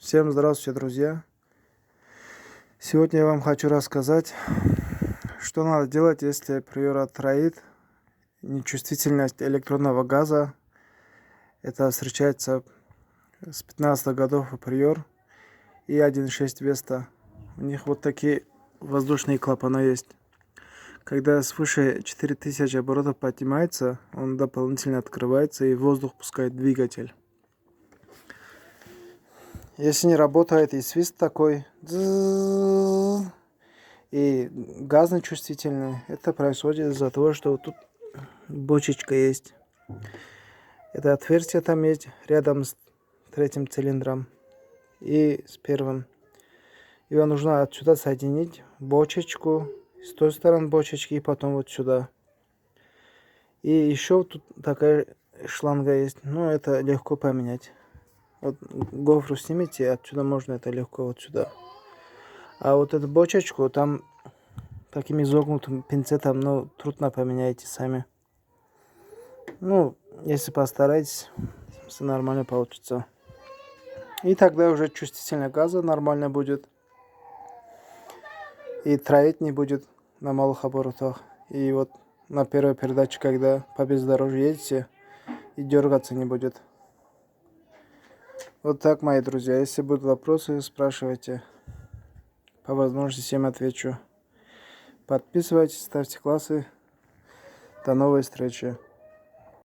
Всем здравствуйте, друзья! Сегодня я вам хочу рассказать, что надо делать, если приора троит нечувствительность электронного газа. Это встречается с 15 годов у приор и 1.6 Веста. У них вот такие воздушные клапана есть. Когда свыше 4000 оборотов поднимается, он дополнительно открывается и в воздух пускает двигатель. Если не работает и свист такой, и газ нечувствительный, это происходит из-за того, что вот тут бочечка есть. Это отверстие там есть рядом с третьим цилиндром и с первым. Его нужно отсюда соединить бочечку, с той стороны бочечки и потом вот сюда. И еще тут такая шланга есть, но это легко поменять. Вот гофру снимите, отсюда можно это легко вот сюда. А вот эту бочечку там таким изогнутым пинцетом, ну, трудно поменяете сами. Ну, если постараетесь, все нормально получится. И тогда уже чувствительность газа нормально будет. И троить не будет на малых оборотах. И вот на первой передаче, когда по бездорожью едете, и дергаться не будет. Вот так, мои друзья. Если будут вопросы, спрашивайте. По возможности всем отвечу. Подписывайтесь, ставьте классы. До новой встречи.